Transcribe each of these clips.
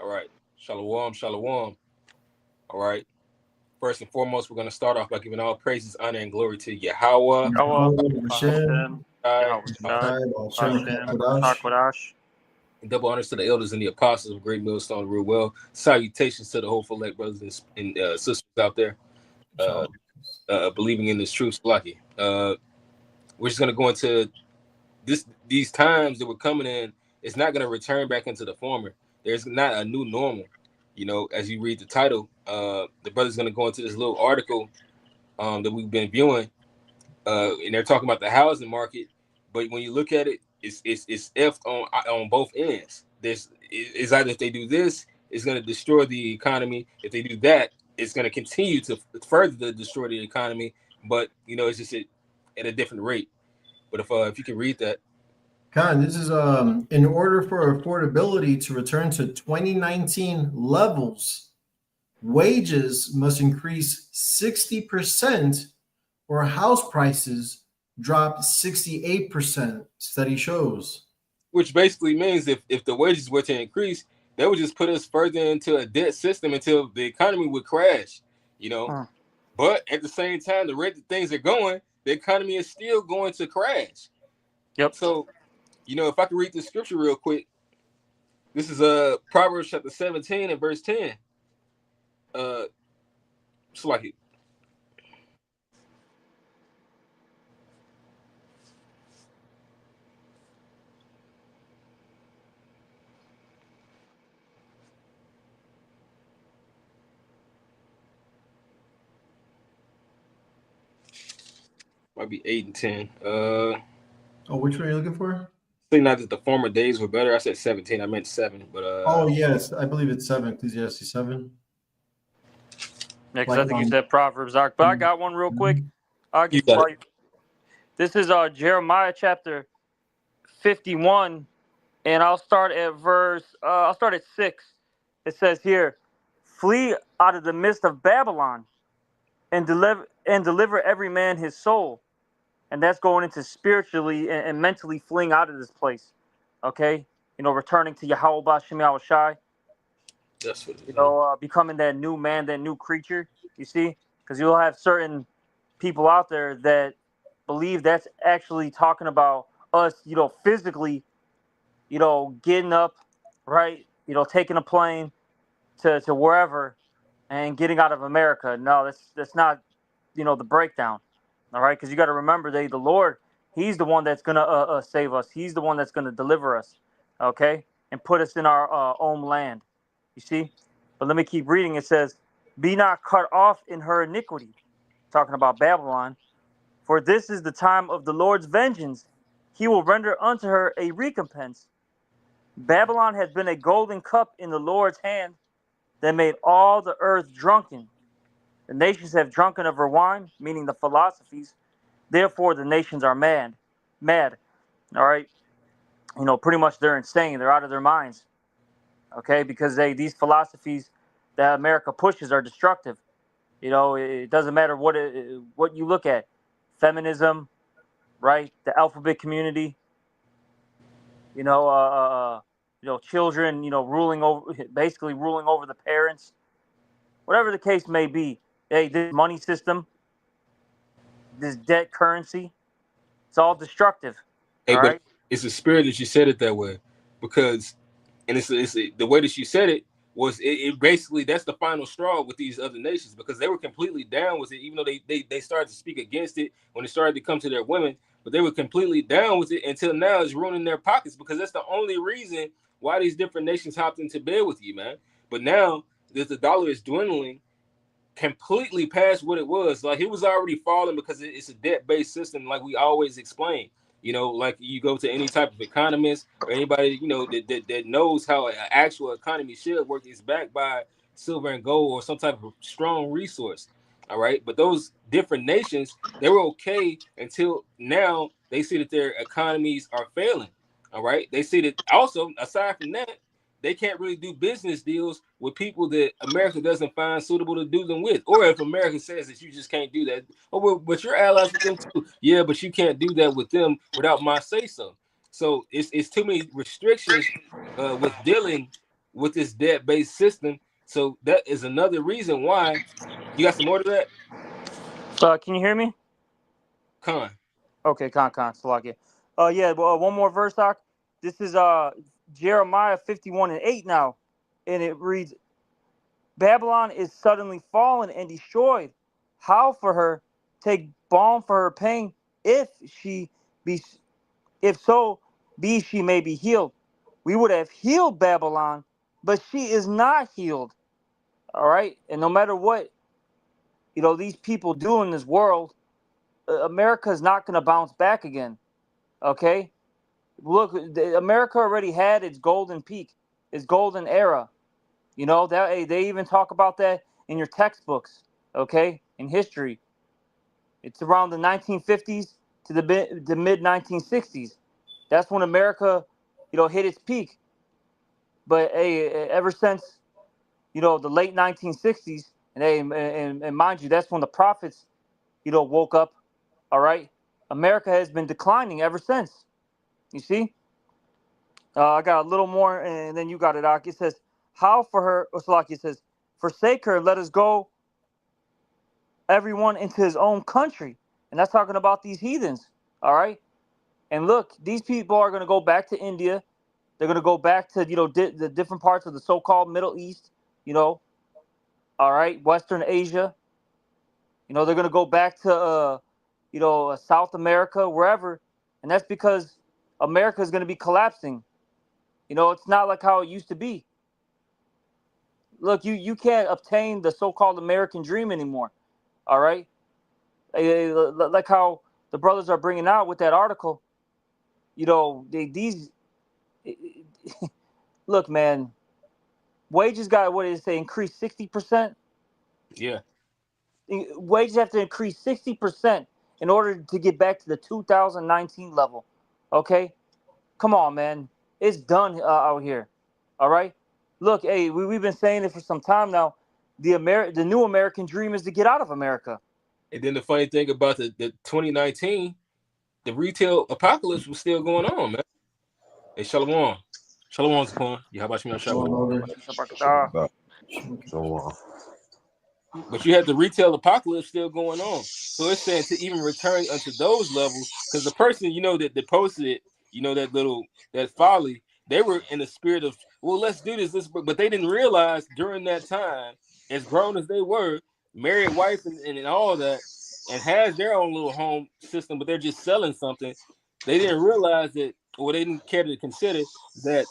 All right. Shalom, shalom. All right. First and foremost, we're going to start off by giving all praises, honor, and glory to Yahweh. Hashem, And double honors to the elders and the apostles of Great Millstone Rule Well. Salutations to the hopeful elect brothers and sisters out there believing in this truth. Lucky. We're just going to go into these times that we're coming in. It's not going to return back into the former. There's not a new normal. You know, as you read the title, the brother's going to go into this little article that we've been viewing, and they're talking about the housing market. But when you look at it, it's effed on both ends. It's either if they do this, it's going to destroy the economy. If they do that, it's going to continue to further destroy the economy. But you know, it's just at a different rate. But if you can read that. Khan, this is in order for affordability to return to 2019 levels, wages must increase 60% or house prices drop 68%, study shows. Which basically means if the wages were to increase, that would just put us further into a debt system until the economy would crash, you know. But at the same time, the rate that things are going, the economy is still going to crash. Yep. So, you know, if I can read the scripture real quick, this is Proverbs chapter 17 and verse 10. It's like it. Might be 8 and 10. Which one are you looking for? Say not that the former days were better. I said 17. I meant 7. But oh yes, I believe it's 7. Ecclesiastes 7. Yeah, because I think you said Proverbs, Ark. But I got one real quick. This is Jeremiah chapter 51, and I'll start at I'll start at 6. It says here, "Flee out of the midst of Babylon, and deliver every man his soul." And that's going into spiritually and mentally fleeing out of this place. Okay? You know, returning to Yahweh B'Shem Yahushai. That's what it is. You know, becoming that new man, that new creature. You see? Because you'll have certain people out there that believe that's actually talking about us, you know, physically, you know, getting up, right? You know, taking a plane to wherever and getting out of America. No, that's not, you know, the breakdown. All right, because you got to remember, the Lord, He's the one that's gonna save us. He's the one that's gonna deliver us, okay, and put us in our own land. You see, but let me keep reading. It says, "Be not cut off in her iniquity," talking about Babylon. "For this is the time of the Lord's vengeance; He will render unto her a recompense. Babylon has been a golden cup in the Lord's hand, that made all the earth drunken. The nations have drunken of her wine," meaning the philosophies. "Therefore the nations are mad. All right. You know, pretty much they're insane. They're out of their minds. Okay, because these philosophies that America pushes are destructive. You know, it doesn't matter what you look at. Feminism, right? The alphabet community. You know, children. You know, basically ruling over the parents. Whatever the case may be. Hey, this money system, this debt currency, it's all destructive. Hey, all but right? It's a spirit that you said it that way, because, and it's the way that you said it was it basically that's the final straw with these other nations, because they were completely down with it, even though they started to speak against it when it started to come to their women, but they were completely down with it until now it's ruining their pockets, because that's the only reason why these different nations hopped into bed with you, man. But now that the dollar is dwindling completely past what it was, like it was already falling because it's a debt-based system, like we always explain. You know, like you go to any type of economist or anybody, you know, that knows how an actual economy should work, is backed by silver and gold or some type of strong resource. All right. But those different nations, they were okay until now they see that their economies are failing. All right. They see that also, aside from that, they can't really do business deals with people that America doesn't find suitable to do them with. Or if America says that you just can't do that, oh, well, but you're allies with them too. Yeah, but you can't do that with them without my say so. So it's too many restrictions with dealing with this debt-based system. So that is another reason why. You got some more to that? Can you hear me? Con. Okay, Salakia. Yeah, well, one more verse, Doc. This is Jeremiah 51:8 now, and it reads, Babylon is suddenly fallen and destroyed. How for her take balm for her pain, if so be she may be healed. We would have healed Babylon, but she is not healed. All right, and no matter what these people do in this world, America is not going to bounce back again. Okay, look, America already had its golden peak, its golden era. That they even talk about that in your textbooks. Okay, in history, it's around the 1950s to the mid 1960s. That's when America, hit its peak. But hey, ever since the late 1960s, and mind you, that's when the prophets, woke up. All right, America has been declining ever since. You see, I got a little more, and then you got it, Ak. It says, "How for her?" Salaki says, "Forsake her, let us go, everyone into his own country," and that's talking about these heathens. All right, and look, these people are going to go back to India. They're going to go back to the different parts of the so-called Middle East. All right, Western Asia. They're going to go back to South America, wherever, and that's because America is going to be collapsing. It's not like how it used to be. Look, you can't obtain the so-called American dream anymore. All right, like how the brothers are bringing out with that article. These look, man. Wages got, what did it say, increased 60%? Yeah. Wages have to increase 60% in order to get back to the 2019 level. Okay? Come on, man. It's done out here. All right? Look, hey, we've been saying it for some time now. The new American dream is to get out of America. And then the funny thing about the 2019, the retail apocalypse was still going on, man. Hey, Shalom. Shalom, Zakwan. Yeah, how about you, man? Shalom. Shalom. But you had the retail apocalypse still going on. So it's saying to even return unto those levels, because the person, that posted it, that folly, they were in the spirit of, well, let's do this, but they didn't realize during that time, as grown as they were, married wife and all that, and has their own little home system, but they're just selling something. They didn't realize that, or they didn't care to consider that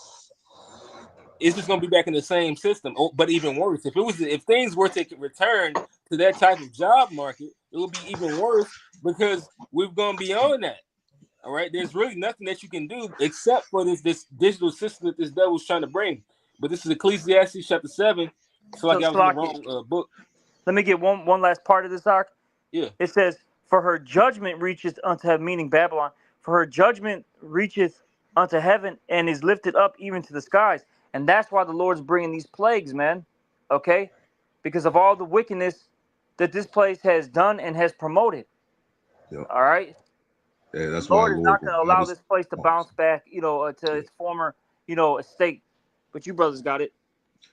it's just going to be back in the same system, but even worse. If things were to return to that type of job market, it would be even worse because we've gone beyond that. All right, there's really nothing that you can do except for this digital system that this devil's trying to bring. But this is Ecclesiastes chapter 7. So like I was in the wrong book. Let me get one last part of this, Ark. Yeah. It says, "For her judgment reaches unto heaven," meaning Babylon. "For her judgment reaches unto heaven and is lifted up even to the skies." And that's why the Lord's bringing these plagues, man. Okay? Because of all the wickedness that this place has done and has promoted. Yep. All right? Yeah, that's the why Lord is not going to allow this place to bounce back, to its former, estate. But you brothers got it.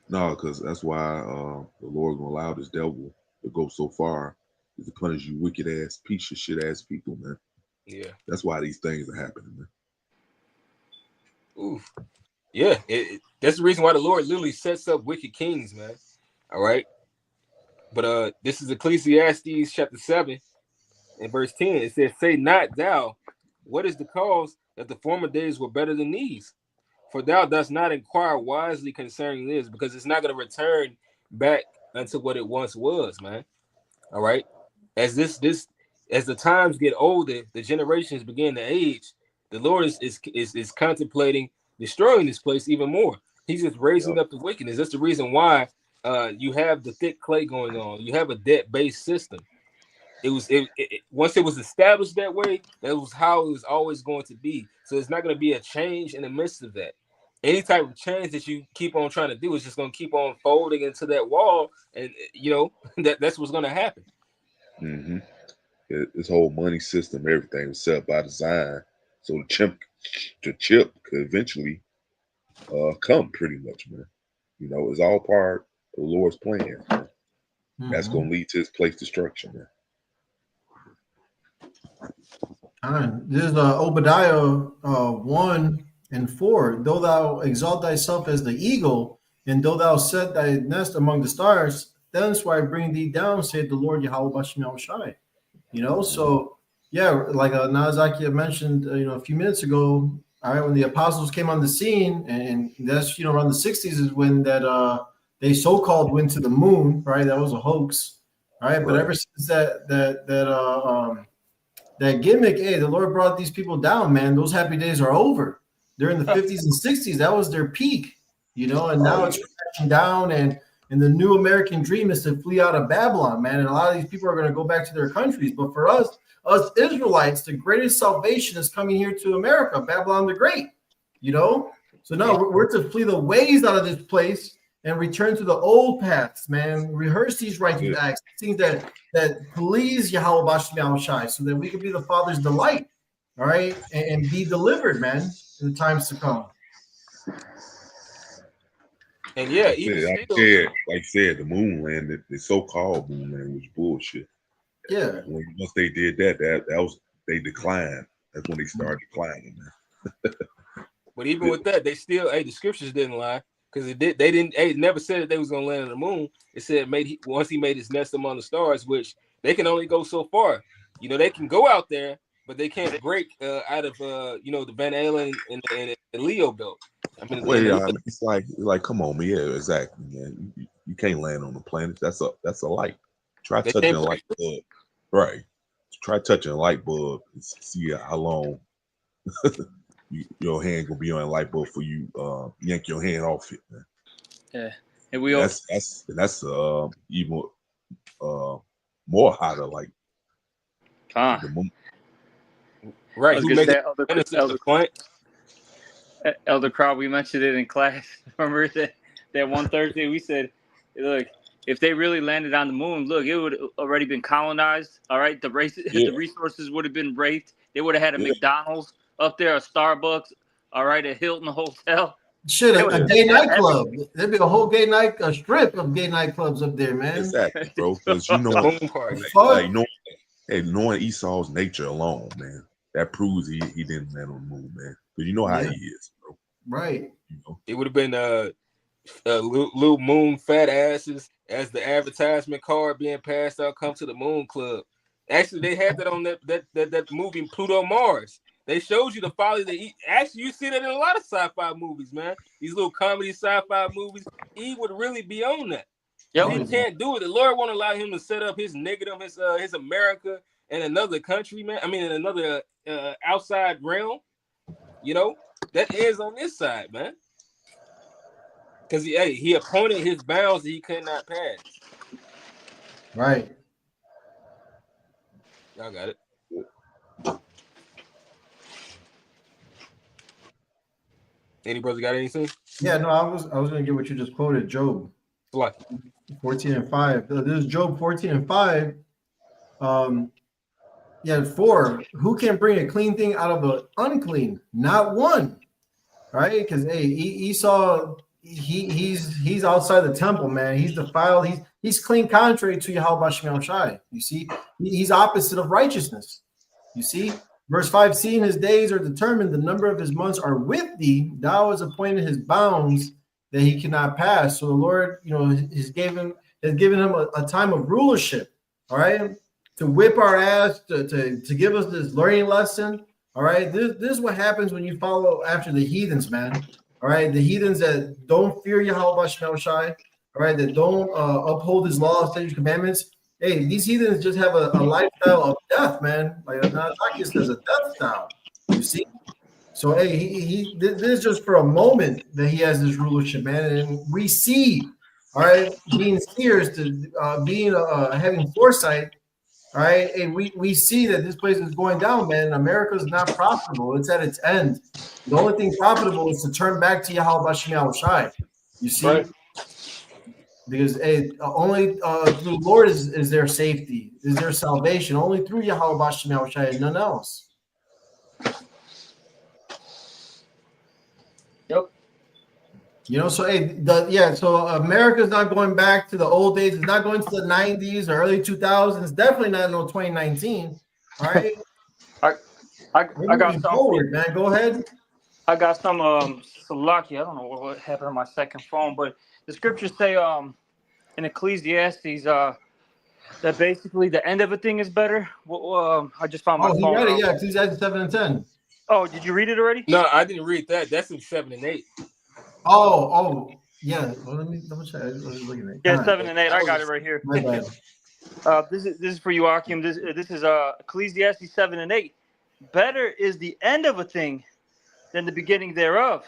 No, because that's why the Lord's going to allow this devil to go so far, is to punish you wicked ass, piece of shit ass people, man. Yeah. That's why these things are happening, man. Oof. Yeah, that's the reason why the Lord literally sets up wicked kings, man. All right. But this is Ecclesiastes chapter 7 and verse 10. It says, "Say not thou, what is the cause that the former days were better than these? For thou dost not inquire wisely concerning this," because it's not going to return back unto what it once was, man. All right. As as the times get older, the generations begin to age. The Lord is contemplating destroying this place even more. He's just raising up the wickedness. That's the reason why you have the thick clay going on. You have a debt-based system. Once it was established that way, that was how it was always going to be. So it's not going to be a change in the midst of that. Any type of change that you keep on trying to do is just going to keep on folding into that wall, and that's what's going to happen. Mm-hmm. This whole money system, everything was set up by design, so the chip could eventually come, pretty much, man. You know, it's all part of the Lord's plan. Man. That's Mhm. going to lead to his place destruction, man. This is Obadiah 1:4. Though thou exalt thyself as the eagle, and though thou set thy nest among the stars, thence will I bring thee down, saith the Lord Yahweh Bashem Yahushai. You know, so yeah, like Nazaki had mentioned, a few minutes ago. All right, when the apostles came on the scene, and that's around the 60s is when that they so-called went to the moon. Right, that was a hoax. All right, but Right. ever since that gimmick, hey, the Lord brought these people down, man. Those happy days are over. During the 50s and 60s, that was their peak, and now it's crashing down. And the new American dream is to flee out of Babylon, man. And a lot of these people are going to go back to their countries. But for us Israelites, the greatest salvation is coming here to America, Babylon the Great, So now we're to flee the ways out of this place and return to the old paths, man. Rehearse these righteous acts, things that please Yahweh Bashem Yahushai, so that we can be the Father's delight, all right, and be delivered, man, in the times to come. And yeah, like even I said, the moon landing, the so-called moon landing was bullshit. Yeah. Once they did that was they declined. That's when they started declining, man. But even with that, they still, the scriptures didn't lie, because it never said that they was gonna land on the moon. It said once he made his nest among the stars, which they can only go so far. They can go out there, but they can't break out of the Van Allen and the Leo belt. I mean, it's like come on, man. Yeah, exactly, man. You can't land on the planet. That's a light. Try touching a light bulb, right? Try touching a light bulb and see how long your hand gonna be on a light bulb for you yank your hand off it, man. Yeah, and we that's even more hotter, like the moon. Right? Who makes Elder Crowd? We mentioned it in class. Remember that one Thursday we said, look, if they really landed on the moon, look, it would have already been colonized. All right, the resources would have been raped. They would have had a McDonald's up there, a Starbucks, all right, a Hilton hotel. Shit, a gay nightclub. There'd be a whole a strip of gay nightclubs up there, man. Exactly, bro. Because knowing Esau's nature alone, man, that proves he didn't land on the moon, man. Because you know how he is, bro. Right. It would have been little moon fat asses as the advertisement card being passed out. Come to the Moon Club. Actually, they had that on that movie Pluto Mars. They showed you the folly that actually you see that in a lot of sci-fi movies, man. These little comedy sci-fi movies. He would really be on that. Yep. He can't do it. The Lord won't allow him to set up his niggerdom, his America in another country, man. I mean, in another outside realm. That is on this side, man. Because he appointed his bounds that he could not pass. Right. Y'all got it. Any brother got anything? Yeah, no, I was gonna get what you just quoted, Job. What? 14:5. This is Job 14:5. 4. Who can bring a clean thing out of an unclean? Not one. Right? Because Esau, he's outside the temple, man. He's defiled. He's clean contrary to Yahweh Bashem Yahushai. You see, he's opposite of righteousness. You see, verse 5: seeing his days are determined, the number of his months are with thee. Thou hast appointed his bounds that he cannot pass. So the Lord, has given him a time of rulership. All right, to whip our ass, to give us this learning lesson. All right, this is what happens when you follow after the heathens, man. All right, the heathens that don't fear Yahweh Bashem Yahushai, all right, that don't uphold his laws, statutes, commandments. Hey, these heathens just have a lifestyle of death, man. Like Nazaki says, a death style. You see? So, hey, this is just for a moment that he has this rulership, man. And we see, all right, being seers to being having foresight. All right, and we see that this place is going down, man. America is not profitable; it's at its end. The only thing profitable is to turn back to Yahweh Bashem Yahushai. You see, right? Because only through the Lord is their safety, is their salvation. Only through Yahweh Bashem Yahushai and none else. Yep. You know, so so America's not going back to the old days. It's not going to the 90s or early 2000s. Definitely not in 2019. All right. I We're got moving some forward, man. Go ahead. I got some Salaki. I don't know what happened on my second phone, but the scriptures say in Ecclesiastes that basically the end of a thing is better. I just found my Oh, he phone. read it. Yeah, Ecclesiastes 7 and 10. Oh, did you read it already? No, I didn't read that. That's in 7 and 8. Yeah. Well, let me double check. I was looking at it. Yeah, God, 7 and 8. I got it right here. my bad. This is for you, Akim. This is Ecclesiastes 7 and 8. Better is the end of a thing than the beginning thereof,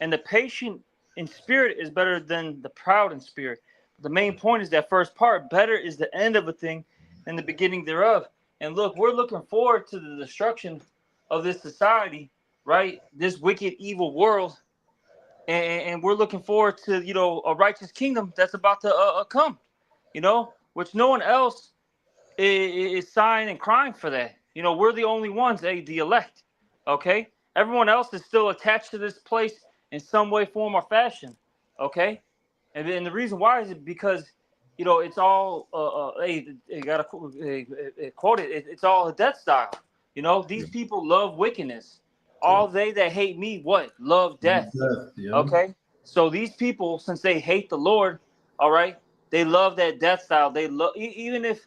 and the patient in spirit is better than the proud in spirit. The main point is that first part. Better is the end of a thing than the beginning thereof. And look, we're looking forward to the destruction of this society, right? This wicked, evil world, and we're looking forward to a righteous kingdom that's about to come, which no one else is sighing and crying for that. We're the only ones, the elect. Okay, everyone else is still attached to this place in some way, form, or fashion. Okay, and the reason why is it because it's all you gotta quote it. It's all a death style. These people love wickedness. All they that hate me, love death. Yeah. Okay, so these people, since they hate the Lord, all right, they love that death style. They love, even if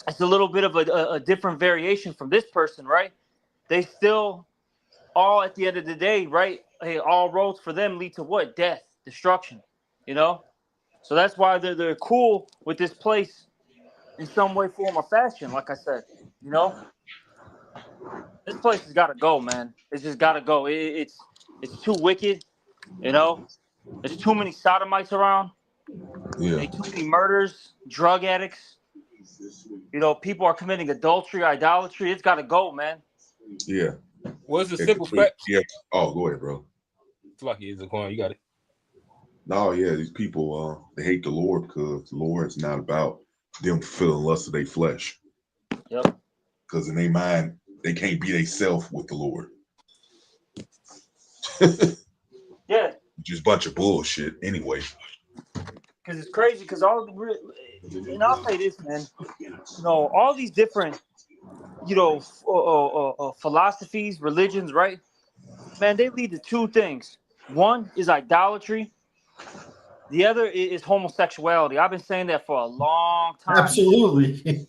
it's a little bit of a different variation from this person, right? They still all at the end of the day, right? Hey, all roads for them lead to what? Death, destruction. So that's why they're cool with this place in some way, form, or fashion. Like I said, this place has got to go, man. It's just got to go. It's too wicked. There's too many sodomites around. Yeah. Too many murders, drug addicts. People are committing adultery, idolatry. It's got to go, man. Yeah. What's the simple fact? Yeah. Oh, go ahead, bro. It's like it's a coin. You got it. No, yeah, these people they hate the Lord because the Lord is not about them fulfilling lust of their flesh. Yep. Because in their mind, they can't be themselves with the Lord. Yeah. Just a bunch of bullshit anyway. Because it's crazy. Because and I'll say this, man. All these different, philosophies, religions, right? Man, they lead to two things. One is idolatry. The other is homosexuality. I've been saying that for a long time. Absolutely.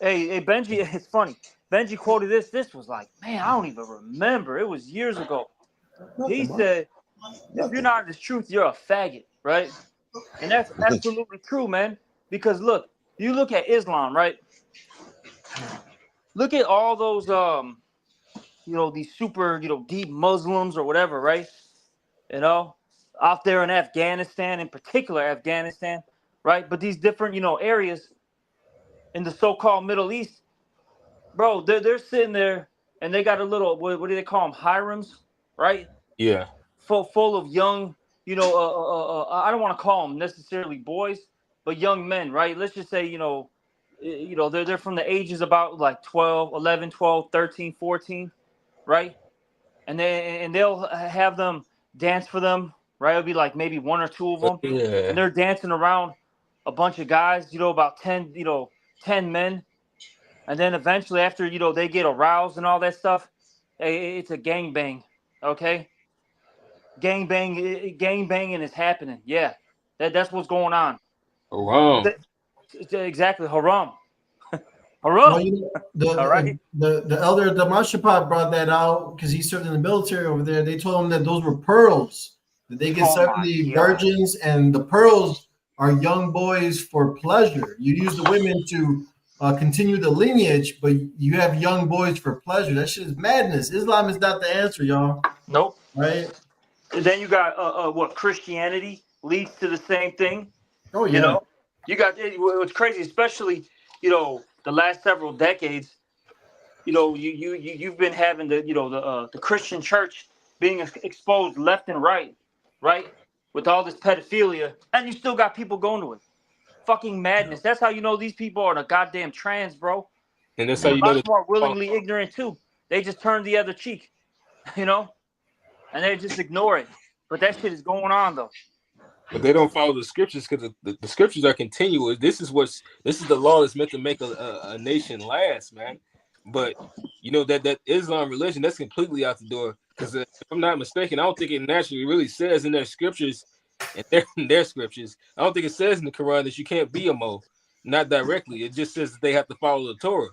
Hey, Benji, it's funny. Benji quoted this. This was like, man, I don't even remember. It was years ago. He said, if you're not in the truth, you're a faggot, right? And that's absolutely true, man. Because look, you look at Islam, right? Look at all those, these super, deep Muslims or whatever, right? Out there in Afghanistan, in particular Afghanistan, right? But these different, areas in the so-called Middle East, bro, they're sitting there and they got a little, what do they call them? Harems, right? Yeah. Full of young, I don't want to call them necessarily boys, but young men, right? Let's just say, they're from the ages about like 11, 12, 13, 14, right? And they'll have them dance for them, right? It'll be like maybe one or two of them. Yeah. And they're dancing around a bunch of guys, about 10 men. And then eventually after, they get aroused and all that stuff, it's a gangbang, okay? Gang banging is happening. Yeah, that's what's going on. Haram. Exactly, haram. Well, All right. The elder Damashapat brought that out because he served in the military over there. They told him that those were pearls. That they get 70 virgins, and the pearls are young boys for pleasure. You use the women to continue the lineage, but you have young boys for pleasure. That shit is madness. Islam is not the answer, y'all. Nope. Right? And then you got what Christianity leads to the same thing. Oh yeah. You got what's crazy, especially the last several decades. You've been having the Christian church being exposed left and right, with all this pedophilia, and you still got people going to it. Fucking madness. That's how you know these people are the goddamn trans, bro. And that's how you know a lot more willingly ignorant too. They just turn the other cheek, and they just ignore it. But that shit is going on though. But they don't follow the scriptures because the scriptures are continuous. This is the law that's meant to make a nation last, man. But you know that Islam religion, that's completely out the door. Because if I'm not mistaken, I don't think it naturally really says in their scriptures, in their scriptures, I don't think it says in the Quran that you can't be a Mo, not directly. It just says that they have to follow the Torah,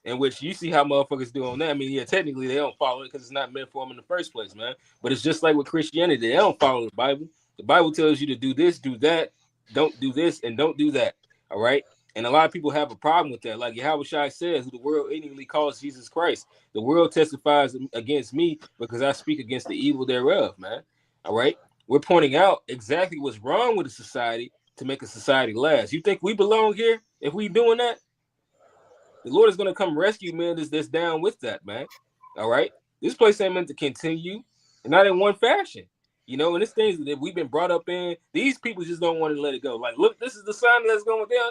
in which you see how motherfuckers do on that. I mean, yeah, technically they don't follow it because it's not meant for them in the first place, man. But it's just like with Christianity, they don't follow the Bible. The Bible tells you to do this, do that, don't do this, and don't do that. All right. And a lot of people have a problem with that. Like Yahweh Shai says, who the world ignorantly calls Jesus Christ. The world testifies against me because I speak against the evil thereof, man. All right. We're pointing out exactly what's wrong with the society to make a society last. You think we belong here if we doing that? The Lord is going to come rescue men that's down with that, man. All right. This place ain't meant to continue, and not in one fashion. You know, and it's things that we've been brought up in. These people just don't want to let it go. Like, look, this is the sign that's going down.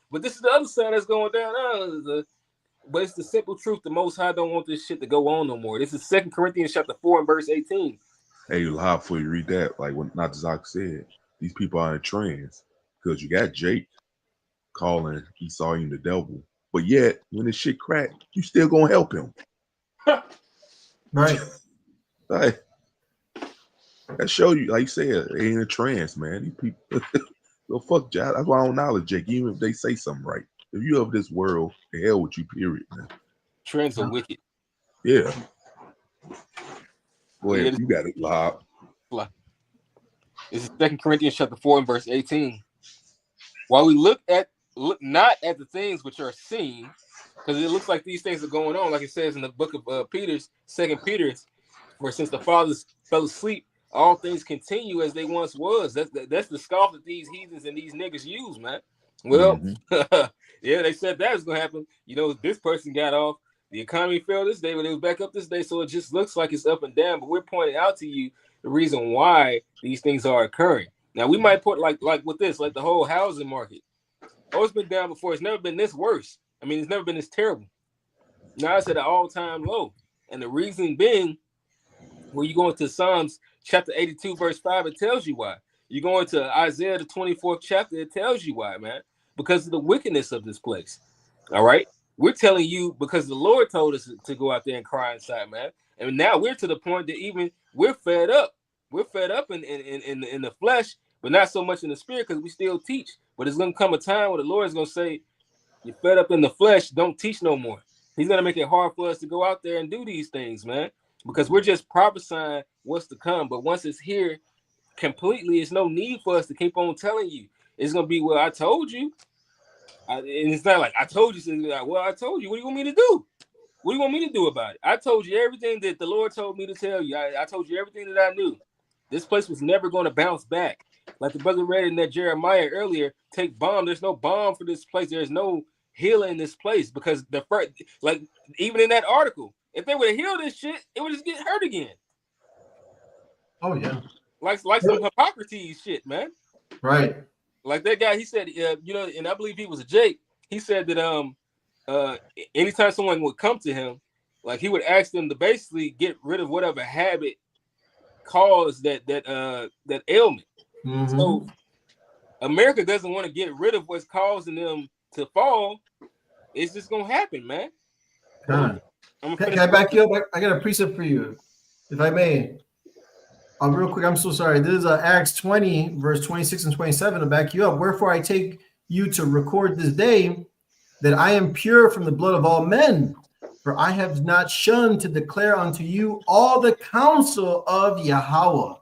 But this is the other sign that's going down. But it's the simple truth. The Most High don't want this shit to go on no more. This is 2 Corinthians chapter 4 and verse 18. Hey, Lahab, before you read that, like what Natazak said, these people are in trance because you got Jake calling Esau the devil. But yet, when this shit crack, you still gonna help him. Right. Like, that show you, like you said, they in a trance, man. These people, well, fuck Jai. That's why I don't knowledge Jake, even if they say something right. If you of this world, the hell with you, period, man. Trends are wicked. Yeah. Go ahead, you got it, Lob. This is 2 Corinthians chapter 4 and verse 18. While we look not at the things which are seen, because it looks like these things are going on, like it says in the book of Peter's, 2 Peter's, where since the fathers fell asleep, all things continue as they once was. That's the scoff that these heathens and these niggas use, man. Well, yeah, they said that was gonna happen. You know, this person got off. The economy fell this day, but it was back up this day. So it just looks like it's up and down. But we're pointing out to you the reason why these things are occurring. Now we might put like with this, like the whole housing market. Oh, it's been down before. It's never been this worse. I mean, it's never been this terrible. Now it's at an all-time low, and the reason being, when you go into Psalms chapter 82, verse 5, it tells you why. You go into Isaiah the 24th chapter, it tells you why, man. Because of the wickedness of this place. All right. We're telling you because the Lord told us to go out there and cry inside, man. And now we're to the point that even we're fed up. We're fed up in the flesh, but not so much in the spirit because we still teach. But it's going to come a time where the Lord is going to say, you're fed up in the flesh, don't teach no more. He's going to make it hard for us to go out there and do these things, man, because we're just prophesying what's to come. But once it's here completely, it's no need for us to keep on telling you. It's going to be, well, I told you. And it's not like I told you. So like, well, I told you. What do you want me to do? What do you want me to do about it? I told you everything that the Lord told me to tell you. I told you everything that I knew. This place was never going to bounce back. Like the brother read in that Jeremiah earlier, take balm. There's no balm for this place. There's no healing in this place because the first, like even in that article, if they would have healed this shit, it would just get hurt again. Oh yeah. Like some Hippocrates shit, man. Right. Like that guy, he said, you know, and I believe he was a Jake. He said that anytime someone would come to him, like he would ask them to basically get rid of whatever habit caused that ailment. Mm-hmm. So America doesn't want to get rid of what's causing them to fall. It's just gonna happen, man. Can I back you up? I got a precept for you, if I may. Real quick, I'm so sorry. This is Acts 20, verse 26 and 27 to back you up. Wherefore I take you to record this day that I am pure from the blood of all men, for I have not shunned to declare unto you all the counsel of Yahweh.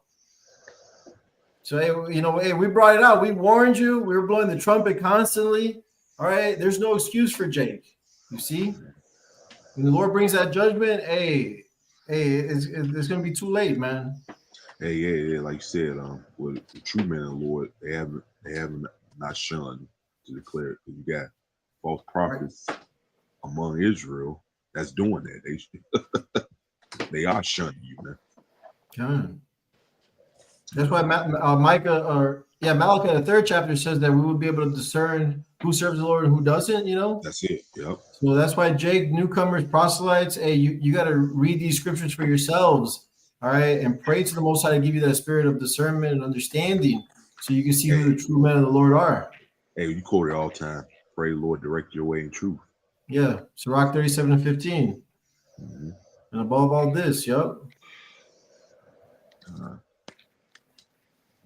So, hey, we brought it out. We warned you. We were blowing the trumpet constantly. All right, there's no excuse for Jake. You see? When the Lord brings that judgment, it's going to be too late, man. Hey, yeah, like you said, with the true men of the Lord, they haven't not shunned to declare it. You got false prophets among Israel that's doing that. They are shunning you, man. God. That's why Malachi, the 3rd chapter says that we will be able to discern who serves the Lord and who doesn't, you know? That's it, yep. So that's why Jake, newcomers, proselytes, hey, you got to read these scriptures for yourselves. All right, and pray to the Most High to give you that spirit of discernment and understanding, so you can see who the true men of the Lord are. Hey, you quote it all the time. Pray, Lord, direct your way in truth. Yeah, Sirach 37:15. Mm-hmm. And above all this, yep.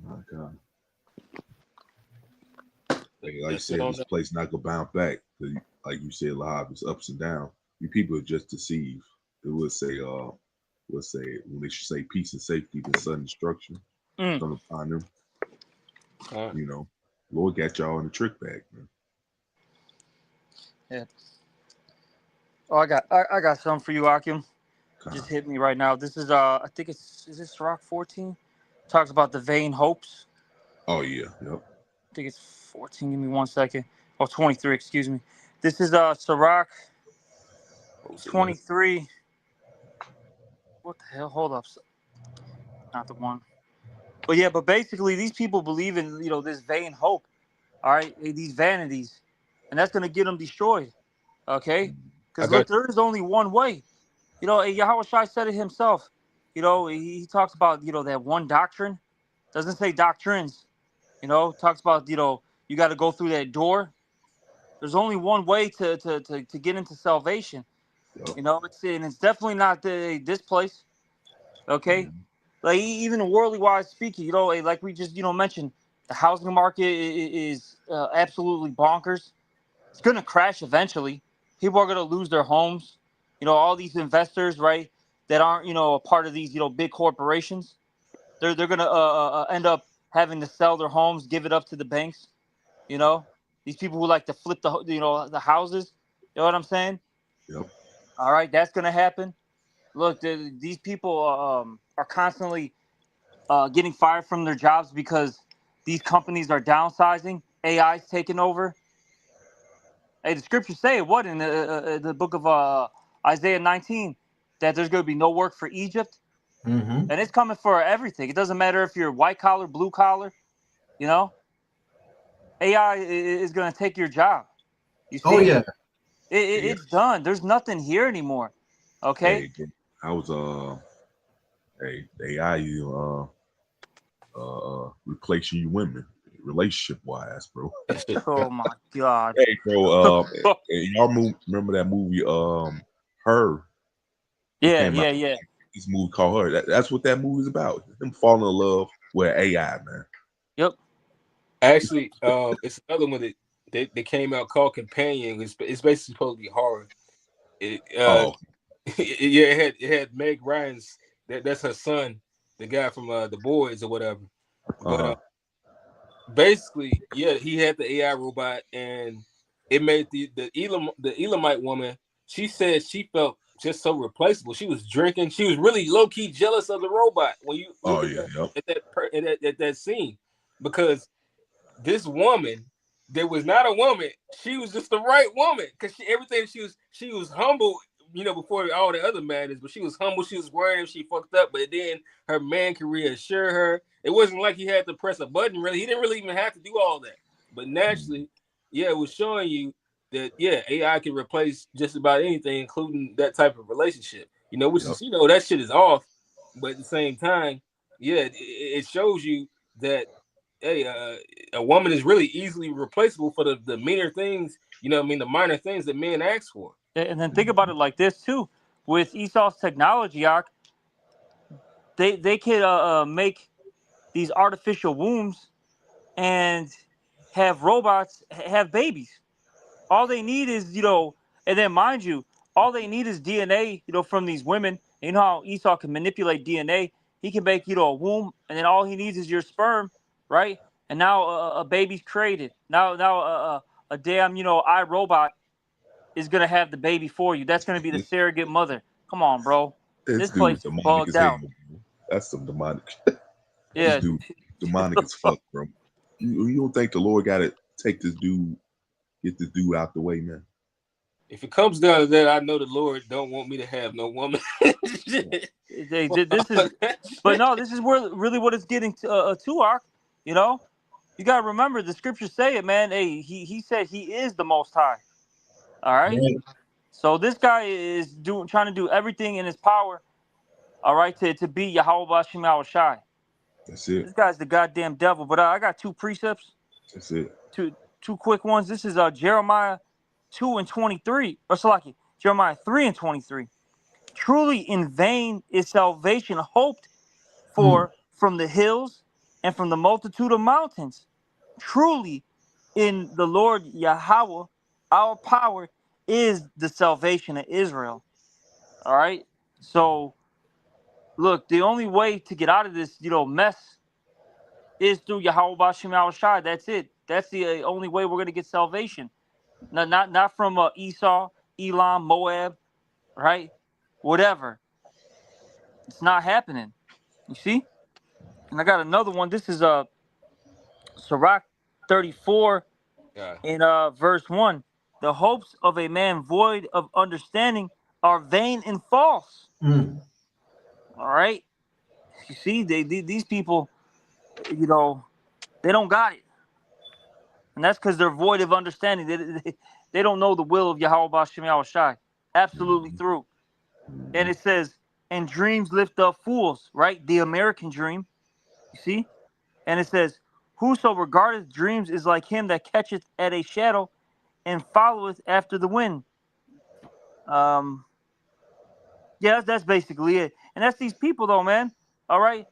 My God. Like you said, this place not gonna bounce back. Like you said, Lahab, it's ups and downs. You people are just deceived. They will say, when they should say peace and safety, then sudden destruction come upon them. You know, Lord got y'all in the trick bag, man. Yeah. Oh, I got something for you, Akim. Just hit me right now. This is I think is this Sirach 14? Talks about the vain hopes. Oh yeah, yep. I think it's 14. Give me 1 second. Oh, 23, excuse me. This is Sirach 23. What the hell? Hold up. Not the one. But yeah, but basically these people believe in, this vain hope. All right, these vanities. And that's gonna get them destroyed. Okay? Because look, there is only one way. Yahweh Shai said it himself. He talks about, that one doctrine. Doesn't say doctrines. Talks about, you got to go through that door. There's only one way to get into salvation. Yep. It's definitely not this place. Okay? Mm-hmm. Like, even worldly wise speaking, like we just, mentioned, the housing market is absolutely bonkers. It's going to crash eventually. People are going to lose their homes. All these investors, right, that aren't, a part of these, big corporations, they're going to end up having to sell their homes, give it up to the banks. These people who like to flip the houses. You know what I'm saying? Yep. All right, that's going to happen. Look, these people are constantly getting fired from their jobs because these companies are downsizing. AI's taking over. Hey, the scriptures say what in the book of Isaiah 19 that there's going to be no work for Egypt, and it's coming for everything. It doesn't matter if you're white collar, blue collar. AI is going to take your job. You see? Oh yeah, it's done. There's nothing here anymore. Okay. Hey, I was AI replacing you women relationship wise, bro. Oh my God. Hey, bro. Y'all remember that movie? Her. Yeah. This movie called Her. That's what that movie is about. Them falling in love with AI, man. Yep. Actually, it's another one that they came out called Companion. It's basically supposed to be horror. It had Meg Ryan's. That's her son, the guy from The Boys or whatever. But basically, yeah, he had the AI robot, and it made the Elamite woman. She said she felt just so replaceable. She was drinking. She was really low key jealous of the robot when you look at that scene, because this woman, there was not a woman. She was just the right woman, because everything she was humble, before all the other madness. But she was humble. She was worried if she fucked up. But then her man could reassure her. It wasn't like he had to press a button. Really, he didn't really even have to do all that. But naturally, it was showing you that AI can replace just about anything, including that type of relationship. Which is that shit is off. But at the same time, it shows you that a woman is really easily replaceable for the meaner things, the minor things that men ask for. And then think about it like this too. With Esau's technology, they could make these artificial wombs and have robots have babies. All they need is, and then mind you, all they need is DNA, from these women. You know how Esau can manipulate DNA? He can make, a womb, and then all he needs is your sperm, right? And now a baby's created. Now a damn, iRobot is gonna have the baby for you. That's gonna be the surrogate mother. Come on, bro. This place is bugged out. That's some demonic. Yeah, this dude demonic as fuck, bro. You don't think the Lord got to get this dude out the way, man? If it comes down to that, I know the Lord don't want me to have no woman. This is where really what it's getting to Ark. You gotta remember the scriptures say it, man. Hey, he said he is the Most High. All right. So this guy is trying to do everything in his power all right, to beat Yahweh Bashim Al Shai. That's it. This guy's the goddamn devil. But I got two precepts, That's it. two quick ones. This is Jeremiah 2:23, or Salaki, Jeremiah 3:23. Truly in vain is salvation hoped for from the hills and from the multitude of mountains. Truly in the Lord Yahweh, our power is the salvation of Israel. All right. So look, the only way to get out of this, mess is through Yahweh Bashim Al Shai. That's it. That's the only way we're gonna get salvation. Not from Esau, Elam, Moab, right? Whatever. It's not happening. You see? And I got another one. This is Sirach 34 in verse 1. The hopes of a man void of understanding are vain and false. All right. You see, these people, they don't got it. And that's because they're void of understanding. They don't know the will of Yahweh Bashim Yahweh Shai. Absolutely through. And it says, and dreams lift up fools, right? The American dream. You see? And it says, whoso regardeth dreams is like him that catcheth at a shadow and followeth after the wind. Yeah, that's basically it. And that's these people though, man. All right.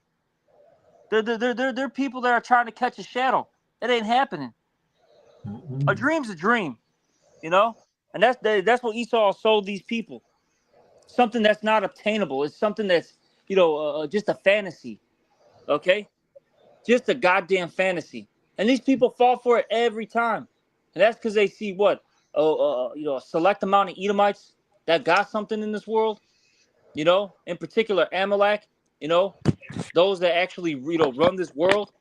They're people that are trying to catch a shadow. It ain't happening. A dream's a dream, and that's what Esau sold these people. Something that's not obtainable. It's something that's just a fantasy. Okay, just a goddamn fantasy. And these people fall for it every time. And that's because they see what a select amount of Edomites that got something in this world. In particular Amalek. Those that actually run this world.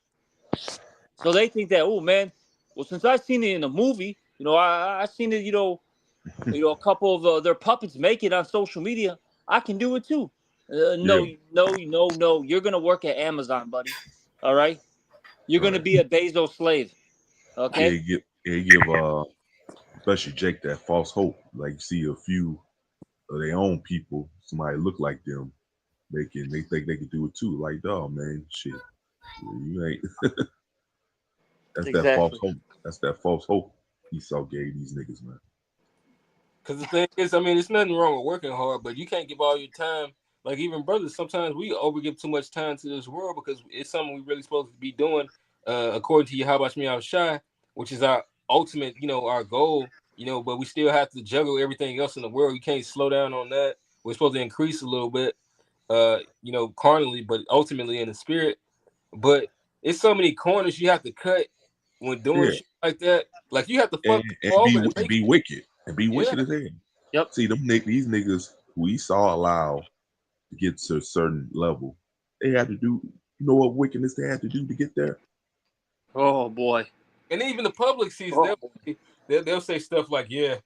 So they think that, oh man, well, since I've seen it in a movie, I've seen it, a couple of their puppets make it on social media. I can do it too. No. You're gonna work at Amazon, buddy. All right, you're gonna be a Bezos slave. Okay. They give especially Jake that false hope. Like you see a few of their own people, somebody look like them, they think they can do it too. Like, dog, man, shit, you ain't. That's Exactly. that false hope. That's that false hope Esau gave these niggas, man. Because the thing is, I mean, there's nothing wrong with working hard, but you can't give all your time. Like even brothers, sometimes we overgive too much time to this world because it's something we really supposed to be doing according to Yahweh Shmi Shai, which is our ultimate, our goal, but we still have to juggle everything else in the world. You can't slow down on that. We're supposed to increase a little bit, carnally, but ultimately in the spirit. But it's so many corners you have to cut when doing shit like that. Like you have to fuck and be wicked. And be wicked as hell. Yep. See, these niggas who Esau allowed to get to a certain level, they had to do, what wickedness they had to do to get there? Oh, boy. And even the public sees they'll say stuff like, yeah,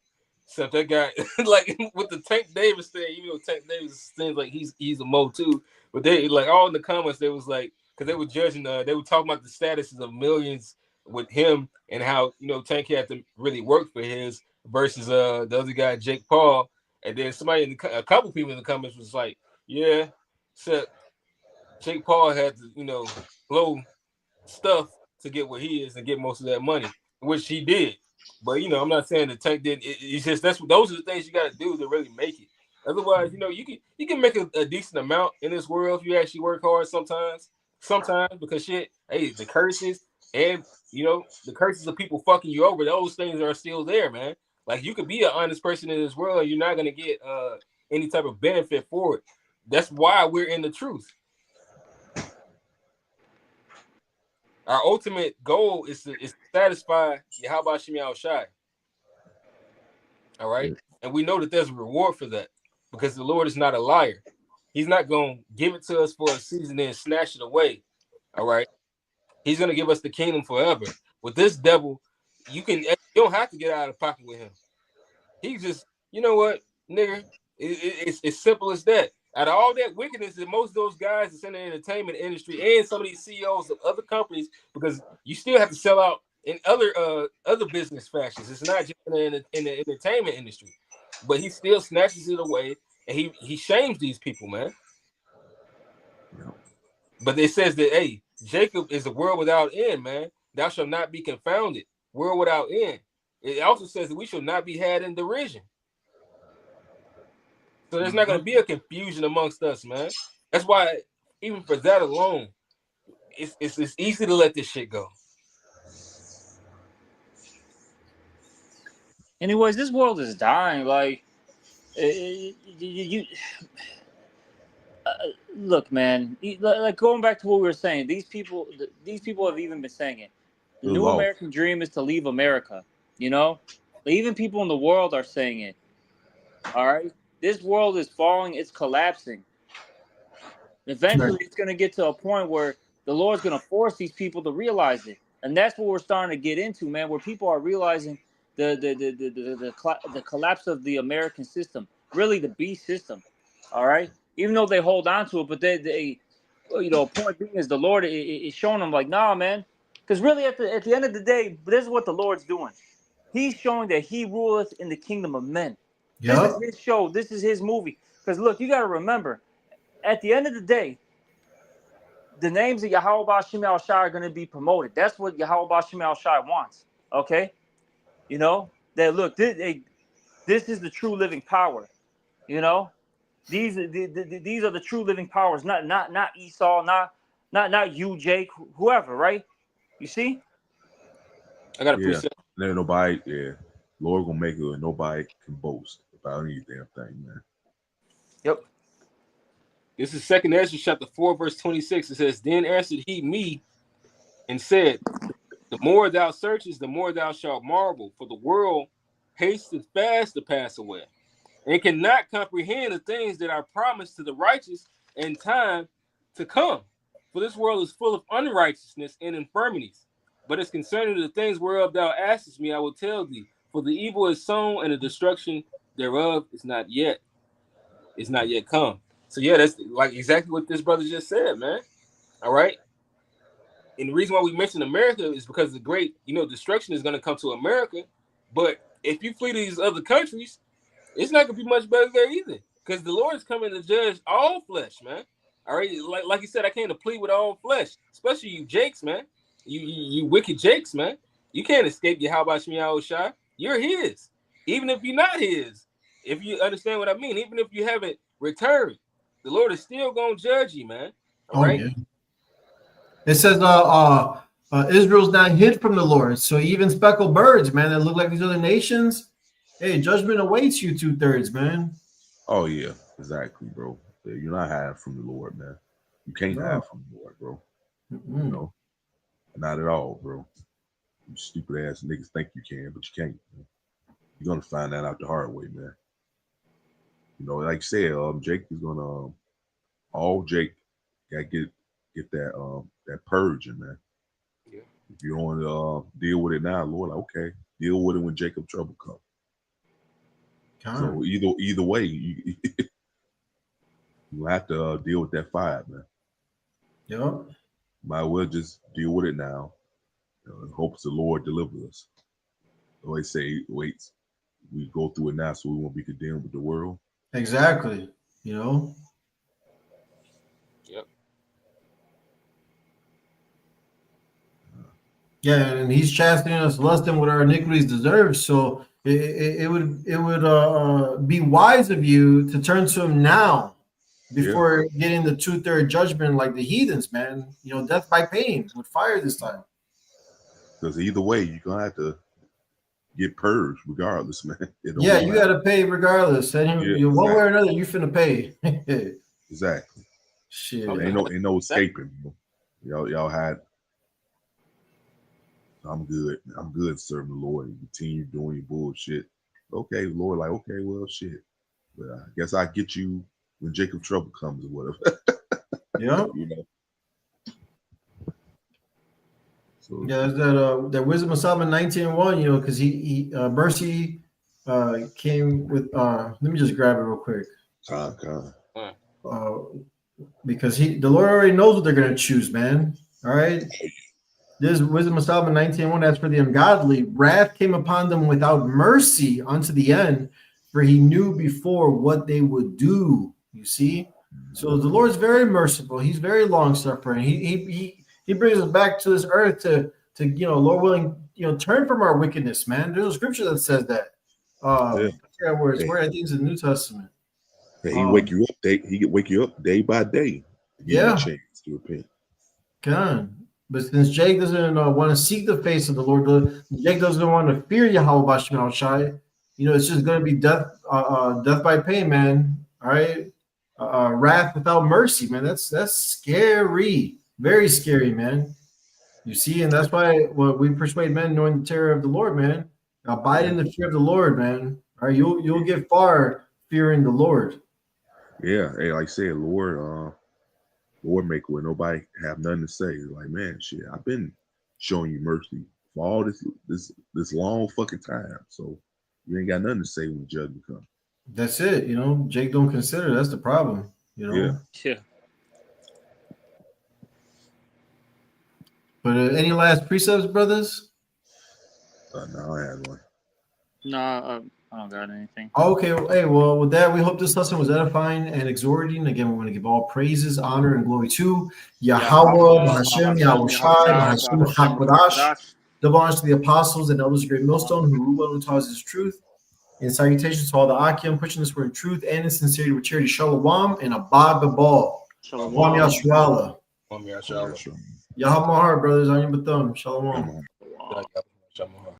except that guy, like with the Tank Davis thing, Tank Davis seems like he's a mo too. But they, like, all in the comments, they was like, because they were judging, they were talking about the statuses of millions with him and how, Tank had to really work for his versus the other guy, Jake Paul. And then a couple people in the comments was like, yeah, except Jake Paul had to, blow stuff to get what he is and get most of that money, which he did. But, I'm not saying the Tank didn't. It's just those are the things you got to do to really make it. Otherwise, you can make a decent amount in this world if you actually work hard sometimes because the curses and, the curses of people fucking you over, those things are still there, man. Like you could be an honest person in this world and you're not going to get any type of benefit for it. That's why we're in the truth. Our ultimate goal is to satisfy Yahweh Shemi Shai. All right. Yeah. And we know that there's a reward for that because the Lord is not a liar. He's not going to give it to us for a season and snatch it away. All right. He's going to give us the kingdom forever. With this devil, you don't have to get out of pocket with him. He just, you know what, nigga, it's simple as that. Out of all that wickedness that most of those guys that's in the entertainment industry and some of these CEOs of other companies, because you still have to sell out in other business fashions. It's not just in the entertainment industry, but he still snatches it away and he shames these people, man. Yeah. But it says that, hey, Jacob is a world without end, man. Thou shalt not be confounded. World without end. It also says that we shall not be had in derision. So there's not going to be a confusion amongst us, man. That's why, even for that alone, it's easy to let this shit go. Anyways, this world is dying. Like, look, man. Like going back to what we were saying, these people have even been saying it. The new American dream is to leave America. You know, even people in the world are saying it. All right, this world is falling. It's collapsing. Eventually, it's going to get to a point where the Lord's going to force these people to realize it, and that's what we're starting to get into, man. Where people are realizing the collapse of the American system, really the beast system. All right, even though they hold on to it, but they point being is the Lord is showing them like, nah, man, because really at the end of the day, this is what the Lord's doing. He's showing that He ruleth in the kingdom of men. Yep. This is His show. This is His movie. Because look, you got to remember, at the end of the day, the names of Yahweh Ba'Shem Al Shai are going to be promoted. That's what Yahweh Ba'Shem Al Shai wants. Okay, you know that. Look, this is the true living power. You know, these are the true living powers. Not Esau. Not you, Jake. Whoever. Right? You see? I got a precept. There nobody. Yeah, Lord gonna make it where nobody can boast about any damn thing, man. Yep. This is 2 Ezra chapter 4, verse 26. It says, Then answered he me and said, The more thou searchest, the more thou shalt marvel, for the world hasteth fast to pass away, and cannot comprehend the things that are promised to the righteous in time to come. For this world is full of unrighteousness and infirmities. But as concerning the things whereof thou askest me, I will tell thee. For the evil is sown, and the destruction thereof is not yet come. So yeah, that's like exactly what this brother just said, man. All right. And the reason why we mention America is because the great, destruction is going to come to America. But if you flee to these other countries, it's not going to be much better there either. Because the Lord is coming to judge all flesh, man. All right. Like you said, I came to plead with all flesh, especially you Jakes, man. You wicked Jakes, man. You can't escape Yahweh Shemiah Shai. You're His. Even if you're not His. If you understand what I mean, even if you haven't returned, the Lord is still going to judge you, man. All right. Yeah. It says Israel's not hid from the Lord. So even speckled birds, man, that look like these other nations, hey, judgment awaits you 2/3, man. Oh, yeah, exactly, bro. You're not hiding from the Lord, man. You can't hide from the Lord, bro. Mm-hmm. You know, not at all, bro. You stupid ass niggas think you can, but you can't. Man. You're going to find that out the hard way, man. You know, like you said, Jake is gonna all Jake gotta get that purging, man. Yeah. If you don't want to deal with it now, Lord, okay, deal with it when Jacob trouble comes. So either way, you have to deal with that fire, man. Yeah. Might well just deal with it now. In hopes the Lord delivers us. So they say, wait, we go through it now, so we won't be condemned with the world. Exactly. Yep. Yeah, and He's chastening us less than what our iniquities deserve. So it would be wise of you to turn to Him now before getting the 2/3 judgment like the heathens, man. Death by pain with fire this time. Because either way, you're gonna have to get purged regardless, man. Yeah, you got to pay regardless. And one way or another, you finna pay. Exactly. Shit. Ain't no escaping. Y'all had. I'm good serving the Lord and continue doing your bullshit. Okay, Lord, like, okay, well, shit. But I guess I get you when Jacob trouble comes or whatever. Yeah. So, yeah, that Wisdom of Solomon 19:1, because he mercy came with let me just grab it real quick. Because the Lord already knows what they're gonna choose, man. All right. This Wisdom of Solomon 19:1, as for the ungodly, wrath came upon them without mercy unto the end, for He knew before what they would do. You see? So the Lord's very merciful. He's very long suffering. He brings us back to this earth to Lord willing, turn from our wickedness, man. There's a scripture that says that. Yeah, where I think it's in the New Testament. He wake you up he can wake you up day by day. Yeah. A chance to repent. God. But since Jake doesn't want to seek the face of the Lord, Jake doesn't want to fear Yahweh Bashim Al-Shai, it's just going to be death by pain, man. All right. Wrath without mercy, man. That's scary. Very scary, man. You see, and that's why we persuade men knowing the terror of the Lord, man. Abide in the fear of the Lord, man. All right, you'll get far fearing the Lord. Yeah, hey, like I said, Lord make where nobody have nothing to say. Like, man, shit, I've been showing you mercy for all this long fucking time. So you ain't got nothing to say when judgment comes. That's it. Jake don't consider. That's the problem. Yeah. But any last precepts, brothers? No, I had one. No, I don't got anything. Okay. Hey, well, with that, we hope this lesson was edifying and exhorting. Again, we want to give all praises, honor, and glory to Yahweh, Hashem, Yahweh Shai, Hashem, Hakodash. Double honors to the apostles and elders of Great Millstone who rule well and taught us his truth. And salutations to all the Akim pushing this word in truth and in sincerity with charity. Shalom and Abad Babal. Shalom. Yahweh Shalom. Mahar, brothers. On your Bathum. Shalom. Shalom.